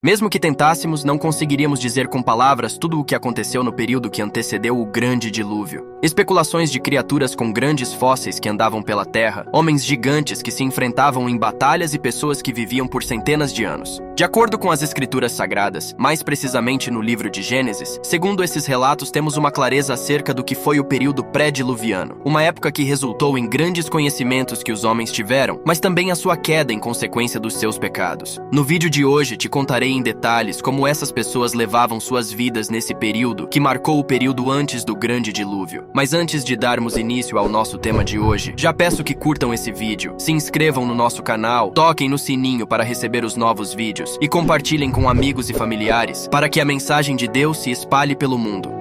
Mesmo que tentássemos, não conseguiríamos dizer com palavras tudo o que aconteceu no período que antecedeu o grande dilúvio. Especulações de criaturas com grandes fósseis que andavam pela terra, homens gigantes que se enfrentavam em batalhas e pessoas que viviam por centenas de anos. De acordo com as escrituras sagradas, mais precisamente no livro de Gênesis, segundo esses relatos temos uma clareza acerca do que foi o período pré-diluviano, uma época que resultou em grandes conhecimentos que os homens tiveram, mas também a sua queda em consequência dos seus pecados. No vídeo de hoje te contarei em detalhes como essas pessoas levavam suas vidas nesse período que marcou o período antes do grande dilúvio. Mas antes de darmos início ao nosso tema de hoje, já peço que curtam esse vídeo, se inscrevam no nosso canal, toquem no sininho para receber os novos vídeos e compartilhem com amigos e familiares para que a mensagem de Deus se espalhe pelo mundo.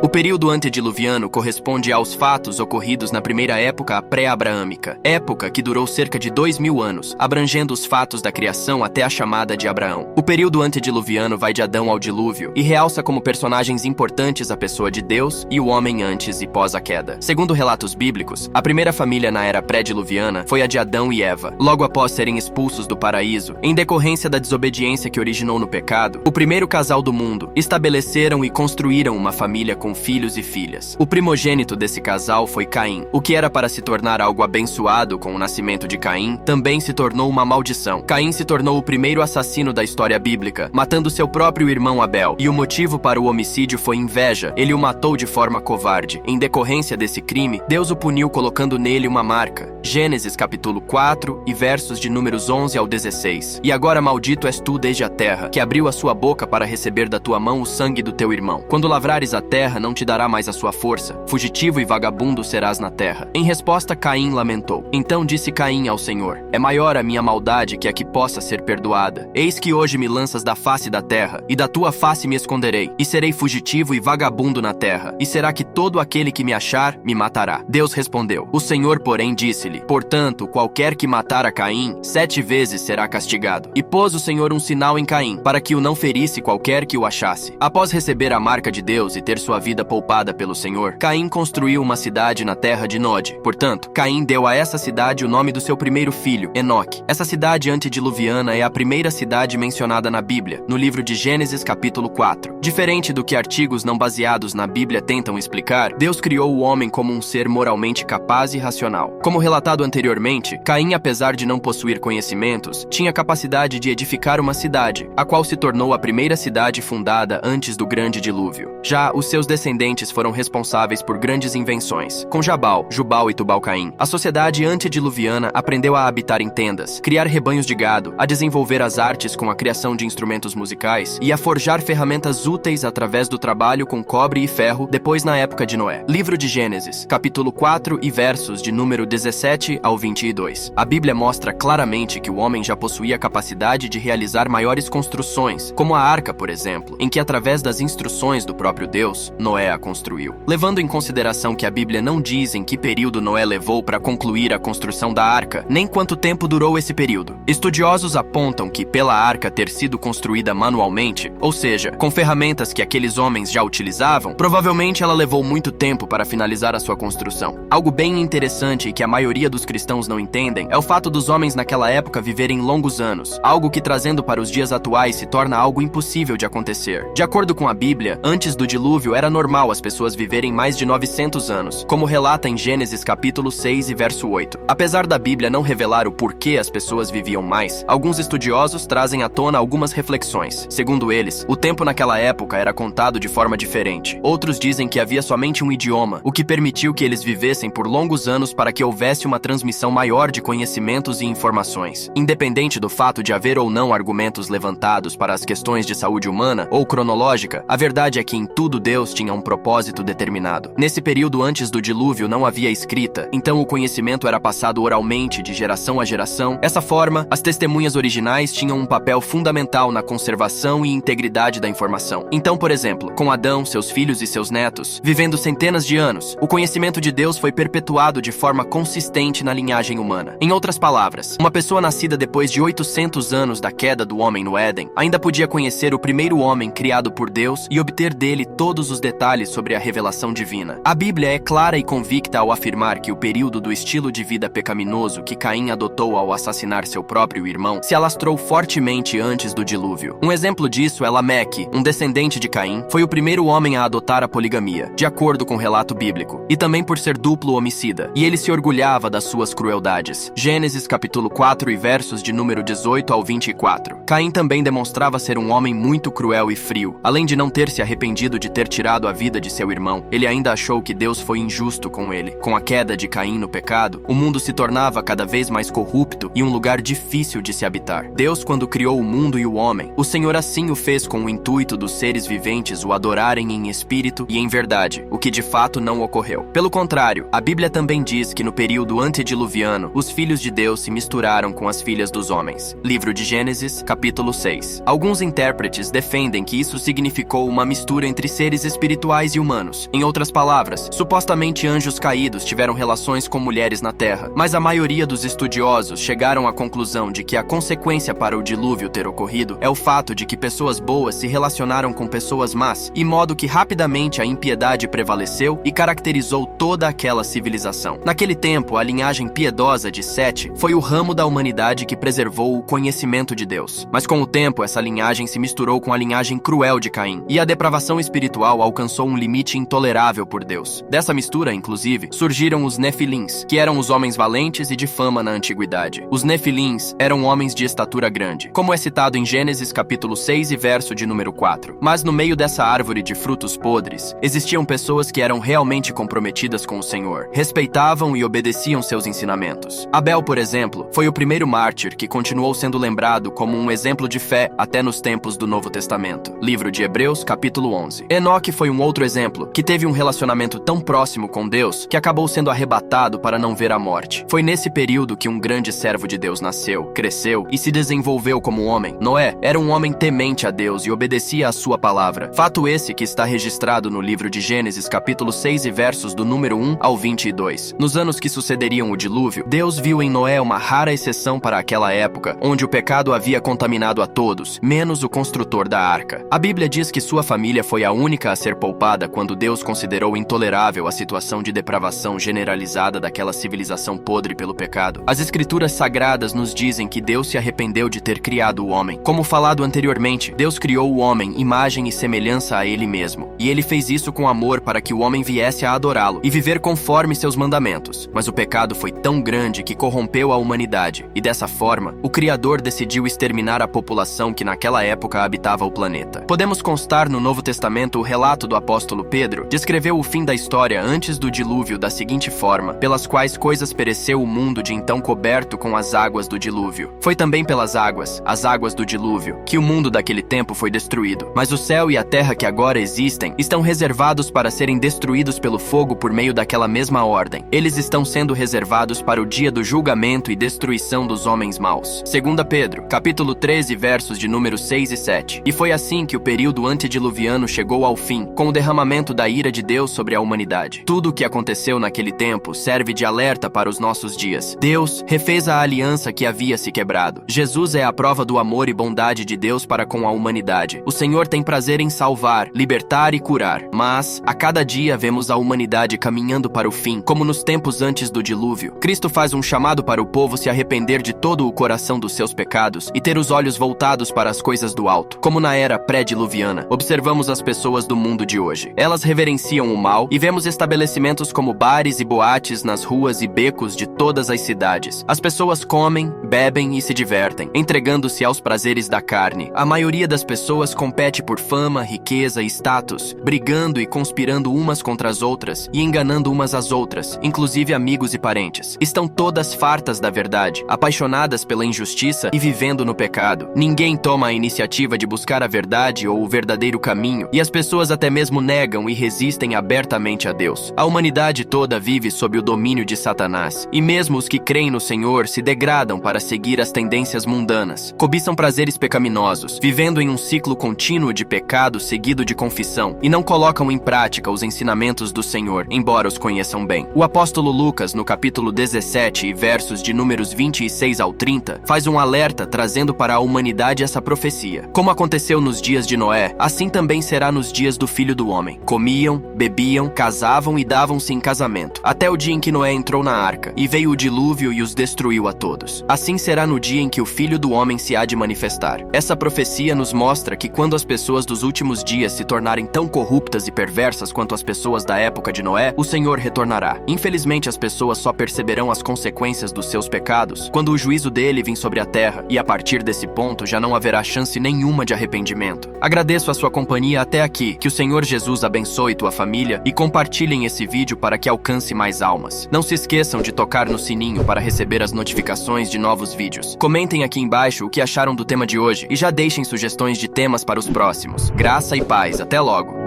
O período antediluviano corresponde aos fatos ocorridos na primeira época pré-abraâmica, época que durou cerca de 2000 anos, abrangendo os fatos da criação até a chamada de Abraão. O período antediluviano vai de Adão ao dilúvio e realça como personagens importantes a pessoa de Deus e o homem antes e pós a queda. Segundo relatos bíblicos, a primeira família na era pré-diluviana foi a de Adão e Eva. Logo após serem expulsos do paraíso, em decorrência da desobediência que originou no pecado, o primeiro casal do mundo estabeleceram e construíram uma família com filhos e filhas. O primogênito desse casal foi Caim. O que era para se tornar algo abençoado com o nascimento de Caim, também se tornou uma maldição. Caim se tornou o primeiro assassino da história bíblica, matando seu próprio irmão Abel. E o motivo para o homicídio foi inveja. Ele o matou de forma covarde. Em decorrência desse crime, Deus o puniu colocando nele uma marca. Gênesis capítulo 4 e versos de números 11 ao 16. E agora maldito és tu desde a terra, que abriu a sua boca para receber da tua mão o sangue do teu irmão. Quando lavrares a terra, não te dará mais a sua força. Fugitivo e vagabundo serás na terra. Em resposta, Caim lamentou. Então disse Caim ao Senhor: é maior a minha maldade que a que possa ser perdoada. Eis que hoje me lanças da face da terra, e da tua face me esconderei, e serei fugitivo e vagabundo na terra. E será que todo aquele que me achar, me matará? Deus respondeu. O Senhor, porém, disse-lhe: portanto, qualquer que matar a Caim, 7 vezes será castigado. E pôs o Senhor um sinal em Caim, para que o não ferisse qualquer que o achasse. Após receber a marca de Deus e ter sua vida poupada pelo Senhor, Caim construiu uma cidade na terra de Nod. Portanto, Caim deu a essa cidade o nome do seu primeiro filho, Enoque. Essa cidade antediluviana é a primeira cidade mencionada na Bíblia, no livro de Gênesis capítulo 4. Diferente do que artigos não baseados na Bíblia tentam explicar, Deus criou o homem como um ser moralmente capaz e racional. Como relatado anteriormente, Caim, apesar de não possuir conhecimentos, tinha capacidade de edificar uma cidade, a qual se tornou a primeira cidade fundada antes do grande dilúvio. Já os seus descendentes foram responsáveis por grandes invenções. Com Jabal, Jubal e Tubal-Caim, a sociedade antediluviana aprendeu a habitar em tendas, criar rebanhos de gado, a desenvolver as artes com a criação de instrumentos musicais e a forjar ferramentas úteis através do trabalho com cobre e ferro depois na época de Noé. Livro de Gênesis, capítulo 4 e versos de número 17 ao 22. A Bíblia mostra claramente que o homem já possuía a capacidade de realizar maiores construções, como a arca, por exemplo, em que através das instruções do próprio Deus, Noé a construiu. Levando em consideração que a Bíblia não diz em que período Noé levou para concluir a construção da arca, nem quanto tempo durou esse período. Estudiosos apontam que, pela arca ter sido construída manualmente, ou seja, com ferramentas que aqueles homens já utilizavam, provavelmente ela levou muito tempo para finalizar a sua construção. Algo bem interessante e que a maioria dos cristãos não entendem é o fato dos homens naquela época viverem longos anos, algo que trazendo para os dias atuais se torna algo impossível de acontecer. De acordo com a Bíblia, antes do dilúvio era normal as pessoas viverem mais de 900 anos, como relata em Gênesis capítulo 6 e verso 8. Apesar da Bíblia não revelar o porquê as pessoas viviam mais, alguns estudiosos trazem à tona algumas reflexões. Segundo eles, o tempo naquela época era contado de forma diferente. Outros dizem que havia somente um idioma, o que permitiu que eles vivessem por longos anos para que houvesse uma transmissão maior de conhecimentos e informações. Independente do fato de haver ou não argumentos levantados para as questões de saúde humana ou cronológica, a verdade é que em tudo Deus tinha um propósito determinado. Nesse período antes do dilúvio não havia escrita, então o conhecimento era passado oralmente de geração a geração. Dessa forma, as testemunhas originais tinham um papel fundamental na conservação e integridade da informação. Então, por exemplo, com Adão, seus filhos e seus netos, vivendo centenas de anos, o conhecimento de Deus foi perpetuado de forma consistente na linhagem humana. Em outras palavras, uma pessoa nascida depois de 800 anos da queda do homem no Éden, ainda podia conhecer o primeiro homem criado por Deus e obter dele todos os detalhes detalhes sobre a revelação divina. A Bíblia é clara e convicta ao afirmar que o período do estilo de vida pecaminoso que Caim adotou ao assassinar seu próprio irmão se alastrou fortemente antes do dilúvio. Um exemplo disso é Lameque, um descendente de Caim, foi o primeiro homem a adotar a poligamia, de acordo com o relato bíblico, e também por ser duplo homicida, e ele se orgulhava das suas crueldades. Gênesis capítulo 4 e versos de número 18 ao 24. Caim também demonstrava ser um homem muito cruel e frio. Além de não ter se arrependido de ter tirado a vida de seu irmão, ele ainda achou que Deus foi injusto com ele. Com a queda de Caim no pecado, o mundo se tornava cada vez mais corrupto e um lugar difícil de se habitar. Deus, quando criou o mundo e o homem, o Senhor assim o fez com o intuito dos seres viventes o adorarem em espírito e em verdade, o que de fato não ocorreu. Pelo contrário, a Bíblia também diz que no período antediluviano, os filhos de Deus se misturaram com as filhas dos homens. Livro de Gênesis, capítulo 6. Alguns intérpretes defendem que isso significou uma mistura entre seres espirituais e humanos. Em outras palavras, supostamente anjos caídos tiveram relações com mulheres na terra, mas a maioria dos estudiosos chegaram à conclusão de que a consequência para o dilúvio ter ocorrido é o fato de que pessoas boas se relacionaram com pessoas más, e modo que rapidamente a impiedade prevaleceu e caracterizou toda aquela civilização. Naquele tempo, a linhagem piedosa de Sete foi o ramo da humanidade que preservou o conhecimento de Deus. Mas com o tempo, essa linhagem se misturou com a linhagem cruel de Caim, e a depravação espiritual alcançou um limite intolerável por Deus. Dessa mistura, inclusive, surgiram os Nefilins, que eram os homens valentes e de fama na antiguidade. Os Nefilins eram homens de estatura grande, como é citado em Gênesis capítulo 6 e verso de número 4. Mas no meio dessa árvore de frutos podres, existiam pessoas que eram realmente comprometidas com o Senhor, respeitavam e obedeciam seus ensinamentos. Abel, por exemplo, foi o primeiro mártir que continuou sendo lembrado como um exemplo de fé até nos tempos do Novo Testamento. Livro de Hebreus, capítulo 11. Enoque foi um outro exemplo, que teve um relacionamento tão próximo com Deus que acabou sendo arrebatado para não ver a morte. Foi nesse período que um grande servo de Deus nasceu, cresceu e se desenvolveu como homem. Noé era um homem temente a Deus e obedecia à sua palavra. Fato esse que está registrado no livro de Gênesis, capítulo 6 e versos do número 1 ao 22. Nos anos que sucederiam o dilúvio, Deus viu em Noé uma rara exceção para aquela época, onde o pecado havia contaminado a todos, menos o construtor da arca. A Bíblia diz que sua família foi a única a ser poupada quando Deus considerou intolerável a situação de depravação generalizada daquela civilização podre pelo pecado. As escrituras sagradas nos dizem que Deus se arrependeu de ter criado o homem. Como falado anteriormente, Deus criou o homem, imagem e semelhança a ele mesmo. E ele fez isso com amor para que o homem viesse a adorá-lo e viver conforme seus mandamentos. Mas o pecado foi tão grande que corrompeu a humanidade, e dessa forma, o Criador decidiu exterminar a população que naquela época habitava o planeta. Podemos constar no Novo Testamento o relato do apóstolo Pedro, descreveu o fim da história antes do dilúvio da seguinte forma: pelas quais coisas pereceu o mundo de então coberto com as águas do dilúvio. Foi também pelas águas, as águas do dilúvio, que o mundo daquele tempo foi destruído. Mas o céu e a terra que agora existem estão reservados para serem destruídos pelo fogo por meio daquela mesma ordem. Eles estão sendo reservados para o dia do julgamento e destruição dos homens maus. 2 Pedro, capítulo 13, versos de números 6 e 7. E foi assim que o período antediluviano chegou ao fim, com o derramamento da ira de Deus sobre a humanidade. Tudo o que aconteceu naquele tempo serve de alerta para os nossos dias. Deus refez a aliança que havia se quebrado. Jesus é a prova do amor e bondade de Deus para com a humanidade. O Senhor tem prazer em salvar, libertar e curar. Mas, a cada dia vemos a humanidade caminhando para o fim, como nos tempos antes do dilúvio. Cristo faz um chamado para o povo se arrepender de todo o coração dos seus pecados e ter os olhos voltados para as coisas do alto. Como na era pré-diluviana, observamos as pessoas do mundo de hoje. Elas reverenciam o mal e vemos estabelecimentos como bares e boates nas ruas e becos de todas as cidades. As pessoas comem, bebem e se divertem, entregando-se aos prazeres da carne. A maioria das pessoas compete por fama, riqueza e status, brigando e conspirando umas contra as outras e enganando umas às outras, inclusive amigos e parentes. Estão todas fartas da verdade, apaixonadas pela injustiça e vivendo no pecado. Ninguém toma a iniciativa de buscar a verdade ou o verdadeiro caminho, e as pessoas até mesmo negam e resistem abertamente a Deus. A humanidade toda vive sob o domínio de Satanás, e mesmo os que creem no Senhor se degradam para seguir as tendências mundanas. Cobiçam prazeres pecaminosos, vivendo em um ciclo contínuo de pecado seguido de confissão, e não colocam em prática os ensinamentos do Senhor, embora os conheçam bem. O apóstolo Lucas, no capítulo 17 e versos de números 26 ao 30, faz um alerta trazendo para a humanidade essa profecia. Como aconteceu nos dias de Noé, assim também será nos dias do Filho do homem. Comiam, bebiam, casavam e davam-se em casamento, até o dia em que Noé entrou na arca, e veio o dilúvio e os destruiu a todos. Assim será no dia em que o Filho do Homem se há de manifestar. Essa profecia nos mostra que quando as pessoas dos últimos dias se tornarem tão corruptas e perversas quanto as pessoas da época de Noé, o Senhor retornará. Infelizmente, as pessoas só perceberão as consequências dos seus pecados quando o juízo dele vir sobre a terra, e a partir desse ponto já não haverá chance nenhuma de arrependimento. Agradeço a sua companhia até aqui, que o Senhor Jesus abençoe tua família e compartilhem esse vídeo para que alcance mais almas. Não se esqueçam de tocar no sininho para receber as notificações de novos vídeos. Comentem aqui embaixo o que acharam do tema de hoje e já deixem sugestões de temas para os próximos. Graça e paz, até logo!